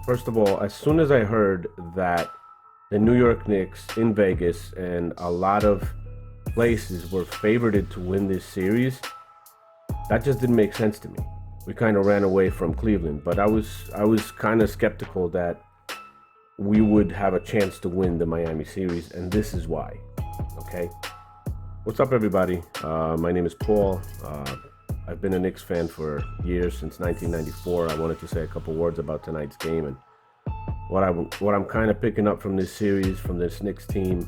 First of all, as soon as I heard that the New York Knicks in Vegas and a lot of places were favored to win this series, that just didn't make sense to me. We kind of ran away from Cleveland, but I was kind of skeptical that we would have a chance to win the Miami series, and this is why. Okay, what's up, everybody? My name is Paul. I've been a Knicks fan for years, since 1994. I wanted to say a couple words about tonight's game and what I'm kind of picking up from this series, from this Knicks team.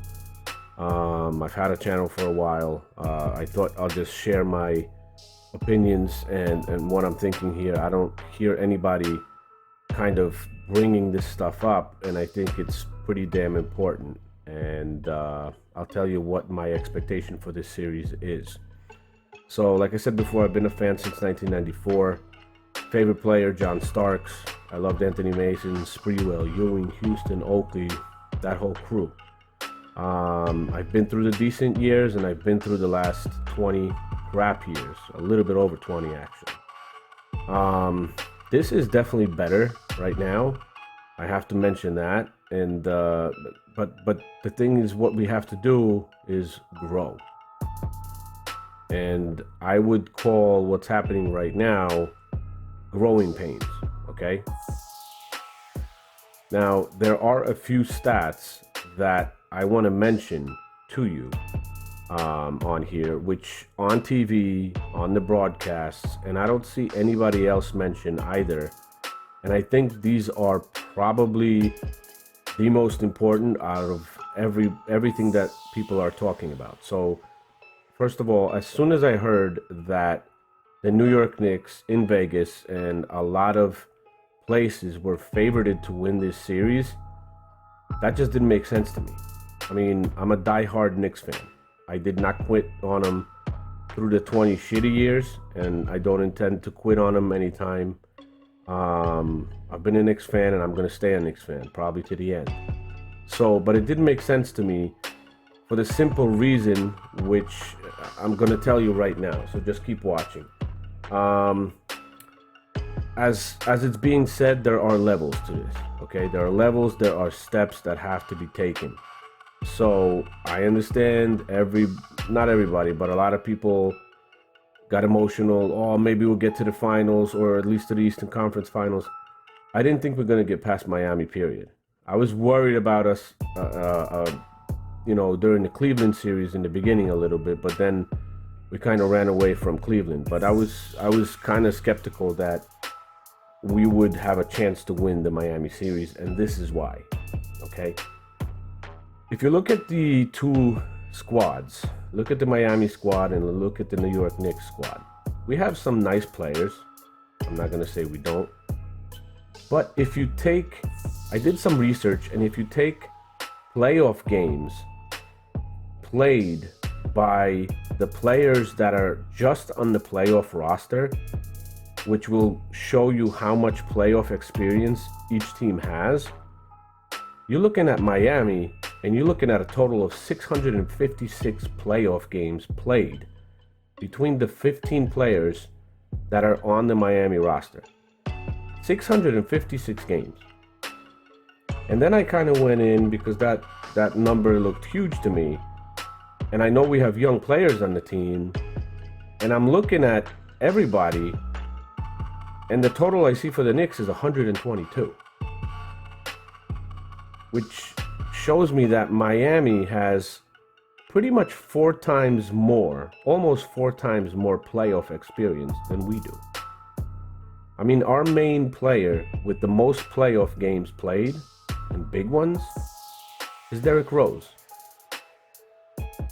I've had a channel for a while. I thought I'll just share my opinions and what I'm thinking here. I don't hear anybody kind of bringing this stuff up, and I think it's pretty damn important. And I'll tell you what my expectation for this series is. So, like I said before, I've been a fan since 1994. Favorite player, John Starks. I loved Anthony Mason, Sprewell, Ewing, Houston, Oakley, that whole crew. I've been through the decent years, and I've been through the last 20 crap years, a little bit over 20 actually. This is definitely better right now. I have to mention that. And but the thing is, what we have to do is grow. And I would call what's happening right now growing pains, okay? Now, there are a few stats that I want to mention to you on here, which on TV, on the broadcasts, and I don't see anybody else mention either. And I think these are probably the most important out of everything that people are talking about. So, first of all, as soon as I heard that the New York Knicks in Vegas and a lot of places were favored to win this series, that just didn't make sense to me. I mean, I'm a diehard Knicks fan. I did not quit on them through the 20 shitty years, and I don't intend to quit on them anytime. I've been a Knicks fan, and I'm going to stay a Knicks fan, probably to the end. So, but it didn't make sense to me for the simple reason, which I'm going to tell you right now. So just keep watching. As it's being said, there are levels to this. Okay, there are levels, there are steps that have to be taken. So I understand not everybody, but a lot of people got emotional. Oh, maybe we'll get to the finals, or at least to the Eastern Conference Finals. I didn't think we're going to get past Miami, period. I was worried about us, during the Cleveland series in the beginning a little bit, but then we kind of ran away from Cleveland. But I was kind of skeptical that we would have a chance to win the Miami series, and this is why. Okay, if you look at the two squads, look at the Miami squad and look at the New York Knicks squad, we have some nice players. I'm not going to say we don't, but I did some research, and if you take playoff games played by the players that are just on the playoff roster, which will show you how much playoff experience each team has, you're looking at Miami, and you're looking at a total of 656 playoff games played between the 15 players that are on the Miami roster. 656 games. And then I kind of went in, because that number looked huge to me. And I know we have young players on the team, and I'm looking at everybody, and the total I see for the Knicks is 122, which shows me that Miami has pretty much almost four times more playoff experience than we do. I mean, our main player with the most playoff games played, and big ones, is Derrick Rose.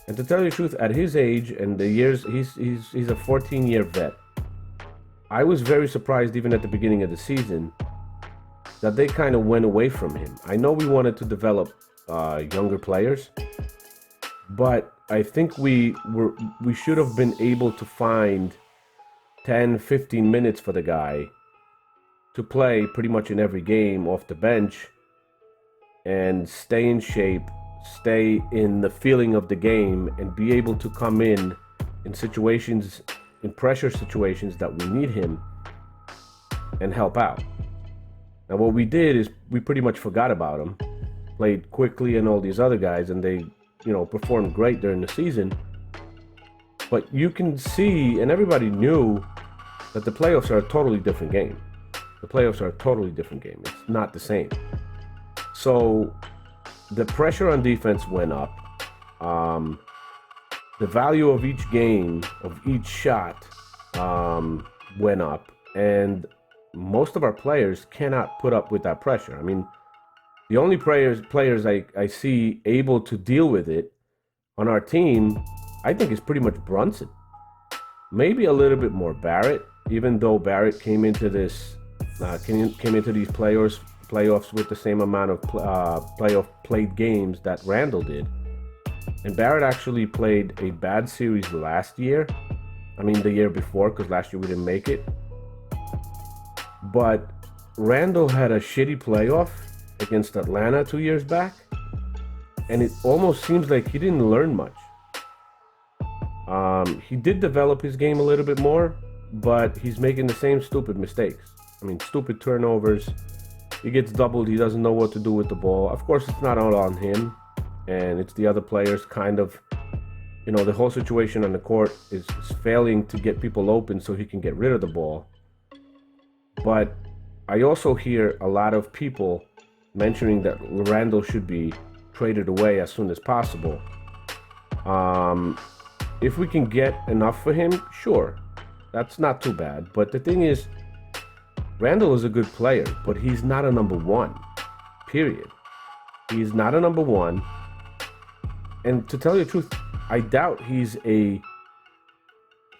And to tell you the truth, at his age and the years, he's a 14-year vet. I was very surprised, even at the beginning of the season, that they kind of went away from him. I know we wanted to develop younger players, but I think we should have been able to find 10, 15 minutes for the guy to play pretty much in every game off the bench and stay in shape, stay in the feeling of the game, and be able to come in situations, in pressure situations that we need him, and help out. And what we did is we pretty much forgot about him, played quickly and all these other guys, and they, performed great during the season. But you can see, and everybody knew, that the playoffs are a totally different game. The playoffs are a totally different game. It's not the same. So the pressure on defense went up. The value of each game, of each shot, went up. And most of our players cannot put up with that pressure. I mean, the only players I see able to deal with it on our team, I think, is pretty much Brunson. Maybe a little bit more Barrett, even though Barrett came into these playoffs with the same amount of playoff played games that Randall did. And Barrett actually played a bad series last year. I mean, the year before, because last year we didn't make it. But Randall had a shitty playoff against Atlanta 2 years back, and it almost seems like he didn't learn much. He did develop his game a little bit more, but he's making the same stupid mistakes. I mean, stupid turnovers. He gets doubled. He doesn't know what to do with the ball. Of course, it's not all on him, and it's the other players kind of, the whole situation on the court is failing to get people open so he can get rid of the ball. But I also hear a lot of people mentioning that Randall should be traded away as soon as possible. If we can get enough for him, sure, that's not too bad. But the thing is, Randall is a good player, but he's not a number one, period. He's not a number one. And to tell you the truth, I doubt he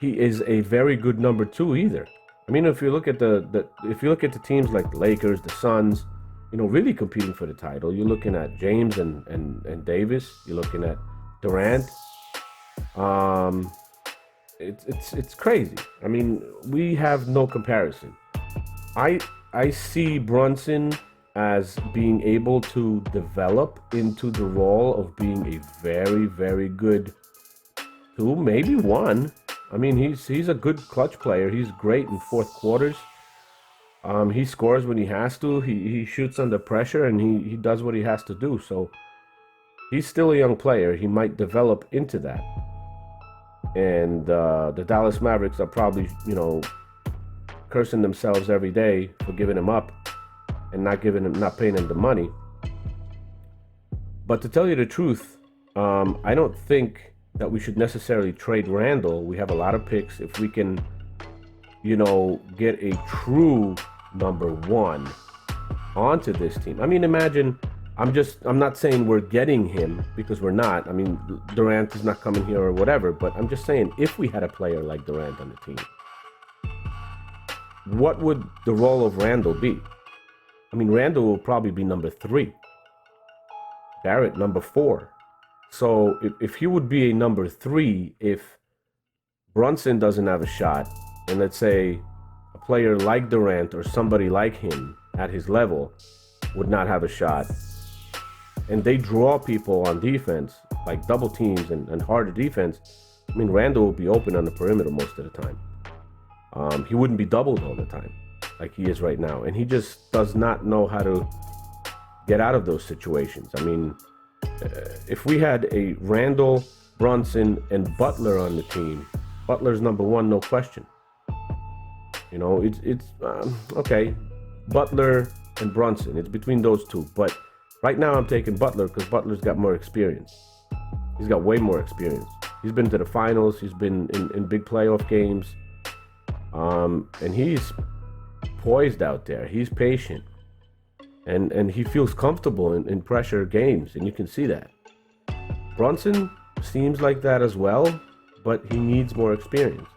is a very good number two either. I mean, if you look at the teams like the Lakers, the Suns, really competing for the title, you're looking at James and Davis, you're looking at Durant. It's crazy. I mean, we have no comparison. I see Brunson as being able to develop into the role of being a very, very good two, maybe one. I mean, he's a good clutch player. He's great in fourth quarters. He scores when he has to. He shoots under pressure, and he does what he has to do. So he's still a young player. He might develop into that. And the Dallas Mavericks are probably, cursing themselves every day for giving him up and not paying him the money. But to tell you the truth, I don't think that we should necessarily trade Randall. We have a lot of picks. If we can, get a true number one onto this team. I mean, imagine, I'm not saying we're getting him, because we're not. I mean, Durant is not coming here or whatever, but I'm just saying, if we had a player like Durant on the team, what would the role of Randall be? I mean, Randall will probably be number 3. Barrett, number 4. So if he would be a number 3, if Brunson doesn't have a shot, and let's say a player like Durant or somebody like him at his level would not have a shot, and they draw people on defense, like double teams and harder defense, I mean, Randall will be open on the perimeter most of the time. He wouldn't be doubled all the time like he is right now. And he just does not know how to get out of those situations. I mean, if we had a Randall, Brunson, and Butler on the team, Butler's number 1, no question. It's okay. Butler and Brunson, it's between those two. But right now I'm taking Butler because Butler's got more experience. He's got way more experience. He's been to the finals. He's been in big playoff games. And he's poised out there. He's patient. And he feels comfortable in pressure games, and you can see that. Brunson seems like that as well, but he needs more experience.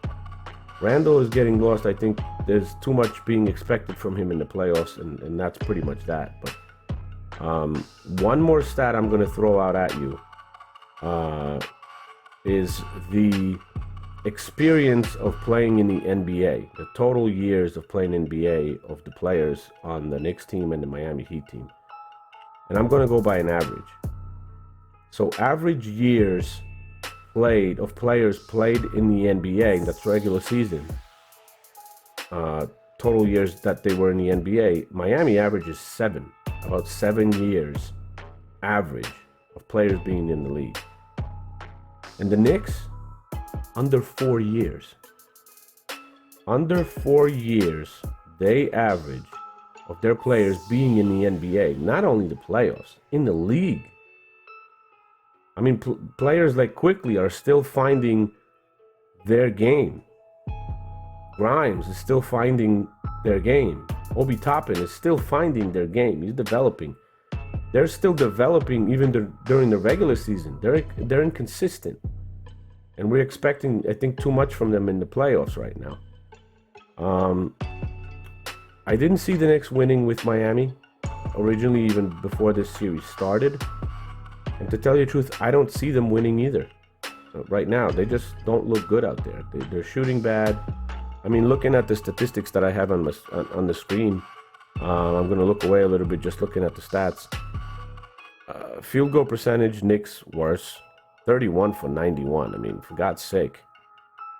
Randall is getting lost. I think there's too much being expected from him in the playoffs, and that's pretty much that. But one more stat I'm going to throw out at you is the experience of playing in the NBA, the total years of playing NBA of the players on the Knicks team and the Miami Heat team. And I'm going to go by an average. So average years played of players played in the NBA, that's regular season, total years that they were in the NBA, Miami averages about 7 years average of players being in the league. And the Knicks, under 4 years. Under 4 years, they average of their players being in the NBA, not only the playoffs, in the league. I mean, players like Quickly are still finding their game. Grimes is still finding their game. Obi Toppin is still finding their game. He's developing. They're still developing even during the regular season. They're inconsistent. And we're expecting, I think, too much from them in the playoffs right now. I didn't see the Knicks winning with Miami originally, even before this series started. And to tell you the truth, I don't see them winning either. Right now, they just don't look good out there. They're shooting bad. I mean, looking at the statistics that I have on the screen, I'm going to look away a little bit just looking at the stats. Field goal percentage, Knicks worse. 31 for 91. I mean, for God's sake.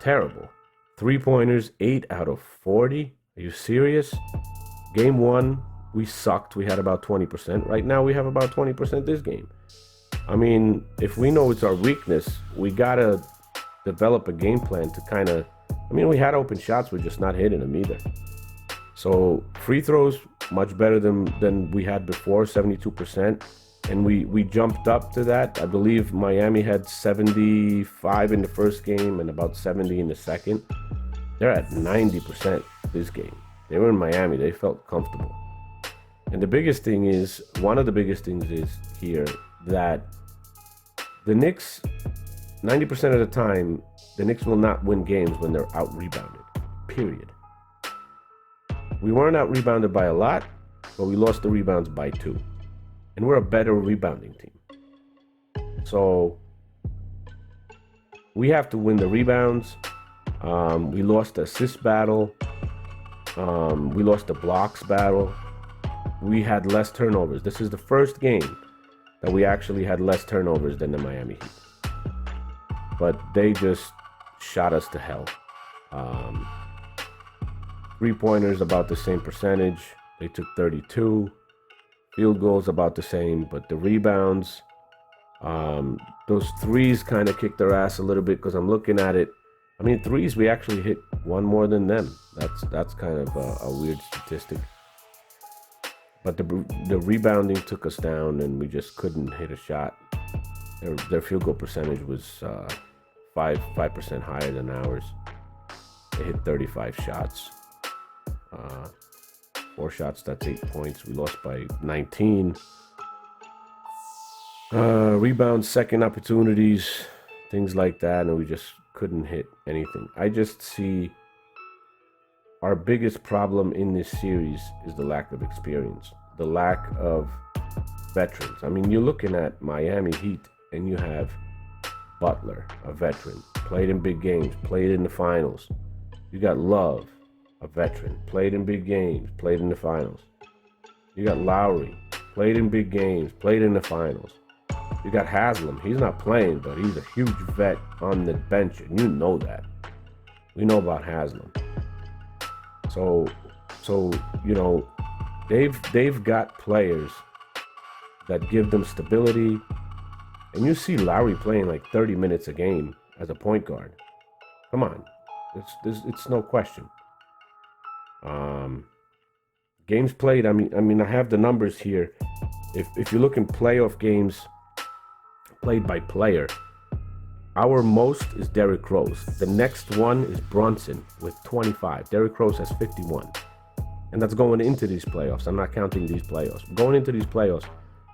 Terrible. Three-pointers, 8 out of 40. Are you serious? Game 1, we sucked. We had about 20%. Right now, we have about 20% this game. I mean, if we know it's our weakness, we got to develop a game plan to kind of... I mean, we had open shots. We're just not hitting them either. So, free throws, much better than we had before, 72%. And we jumped up to that. I believe Miami had 75 in the first game and about 70 in the second. They're at 90% this game. They were in Miami. They felt comfortable. And the biggest thing is, one of the biggest things is here that the Knicks, 90% of the time, the Knicks will not win games when they're out-rebounded, period. We weren't out-rebounded by a lot, but we lost the rebounds by 2. And we're a better rebounding team. So we have to win the rebounds. We lost the assist battle. We lost the blocks battle. We had less turnovers. This is the first game that we actually had less turnovers than the Miami Heat. But they just shot us to hell. Three-pointers about the same percentage. They took 32. Field goals about the same, but the rebounds, those threes kind of kicked their ass a little bit because I'm looking at it. I mean, threes, we actually hit one more than them. That's kind of a weird statistic. But the rebounding took us down, and we just couldn't hit a shot. Their field goal percentage was 5% higher than ours. They hit 35 shots. 4 shots, that's 8 points. We lost by 19. Rebounds, second opportunities, things like that, and we just couldn't hit anything. I just see our biggest problem in this series is the lack of experience, the lack of veterans. I mean, you're looking at Miami Heat, and you have Butler, a veteran, played in big games, played in the finals. You got Love, a veteran, played in big games, played in the finals. You got Lowry, played in big games, played in the finals. You got Haslam, he's not playing, but he's a huge vet on the bench, and you know that. We know about Haslam. So you know, they've got players that give them stability, and you see Lowry playing like 30 minutes a game as a point guard. Come on, it's no question. Games played, I mean, I have the numbers here. If you look in playoff games played by player, our most is Derrick Rose. The next one is Brunson with 25. Derrick Rose has 51. And that's going into these playoffs. I'm not counting these playoffs. Going into these playoffs,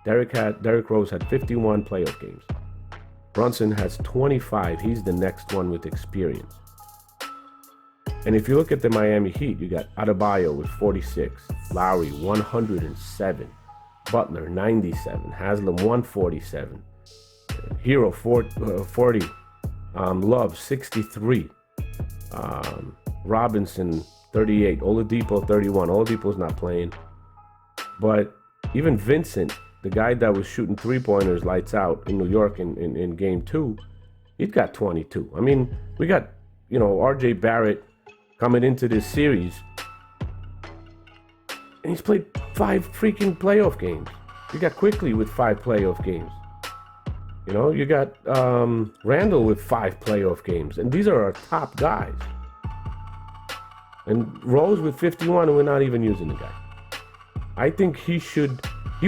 Derrick Rose had 51 playoff games. Brunson has 25. He's the next one with experience. And if you look at the Miami Heat, you got Adebayo with 46, Lowry 107, Butler 97, Haslam 147, Hero 40, Love 63, Robinson 38, Oladipo 31. Oladipo's not playing. But even Vincent, the guy that was shooting three-pointers lights out in New York in game 2, he's got 22. I mean, we got, RJ Barrett coming into this series. And he's played 5 freaking playoff games. You got Quickly with 5 playoff games. You know, you got Randall with 5 playoff games. And these are our top guys. And Rose with 51, and we're not even using the guy. I think he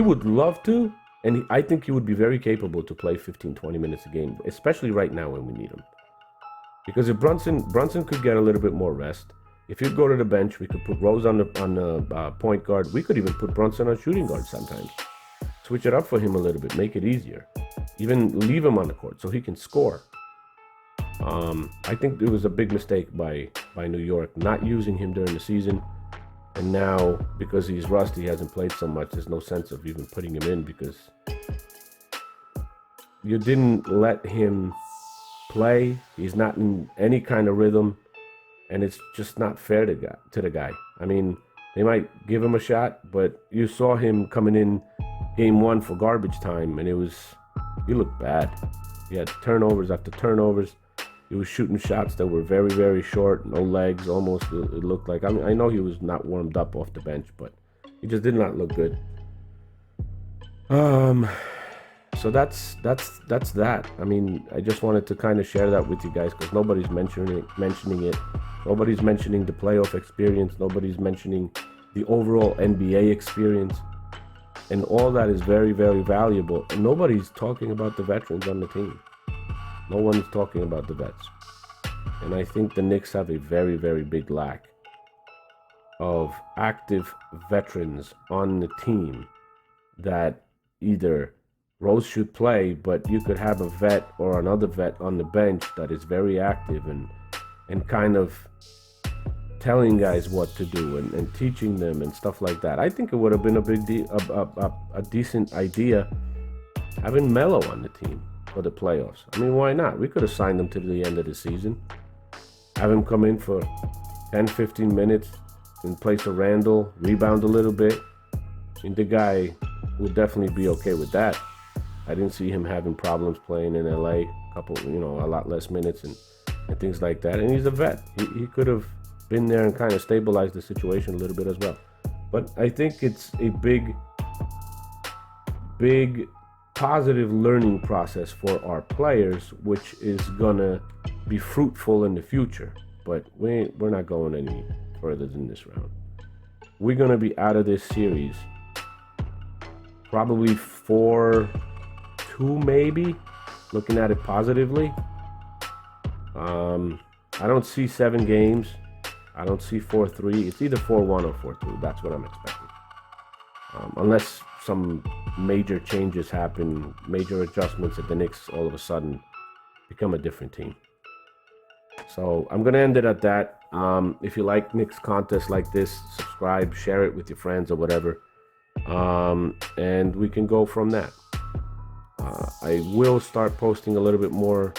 would love to, and I think he would be very capable to play 15, 20 minutes a game, especially right now when we need him. Because if Brunson could get a little bit more rest, if he'd go to the bench, we could put Rose on the point guard. We could even put Brunson on shooting guard sometimes. Switch it up for him a little bit, make it easier. Even leave him on the court so he can score. I think it was a big mistake by New York not using him during the season. And now, because he's rusty, he hasn't played so much, there's no sense of even putting him in because you didn't let him play. He's not in any kind of rhythm, and it's just not fair to the guy. I mean, they might give him a shot, but you saw him coming in game 1 for garbage time, and he looked bad. He had turnovers after turnovers. He was shooting shots that were very, very short, no legs, almost. It looked like. I mean, I know he was not warmed up off the bench, but he just did not look good. So that's that. I mean, I just wanted to kind of share that with you guys because nobody's mentioning it. Nobody's mentioning the playoff experience. Nobody's mentioning the overall NBA experience, and all that is very, very valuable. And nobody's talking about the veterans on the team. No one's talking about the vets. And I think the Knicks have a very, very big lack of active veterans on the team that either Rose should play, but you could have a vet or another vet on the bench that is very active and kind of telling guys what to do and teaching them and stuff like that. I think it would have been a decent idea having Melo on the team for the playoffs. I mean, why not? We could have signed him to the end of the season. Have him come in for 10, 15 minutes in place of Randall, rebound a little bit. And the guy would definitely be okay with that. I didn't see him having problems playing in LA, a lot less minutes and things like that. And he's a vet. He could have been there and kind of stabilized the situation a little bit as well. But I think it's a big positive learning process for our players, which is gonna be fruitful in the future. But we're not going any further than this round. We're gonna be out of this series probably 4-2, maybe, looking at it positively. I don't see 7 games. I don't see 4-3. It's either 4-1 or 4-2. That's what I'm expecting. Unless some major changes happen, major adjustments, that the Knicks all of a sudden become a different team. So I'm going to end it at that. If you like Knicks contests like this, subscribe, share it with your friends or whatever. And we can go from that. I will start posting a little bit more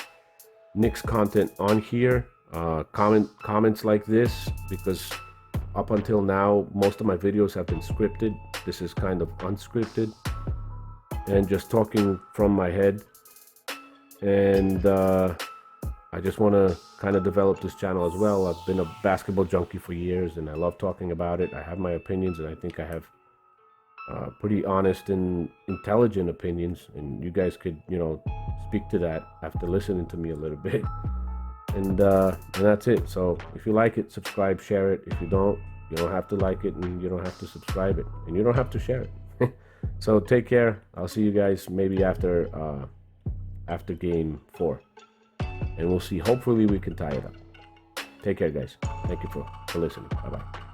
Knicks content on here. Comments like this, because up until now, most of my videos have been scripted. This is kind of unscripted and just talking from my head. And I just want to kind of develop this channel as well. I've been a basketball junkie for years, and I love talking about it. I have my opinions, and I think I have pretty honest and intelligent opinions. And you guys could, speak to that after listening to me a little bit. And that's it. So if you like it, subscribe, share it. If you don't have to like it, and you don't have to subscribe it, and you don't have to share it. So take care. I'll see you guys maybe after game 4, and we'll see. Hopefully we can tie it up. Take care, guys. Thank you for listening. Bye-bye.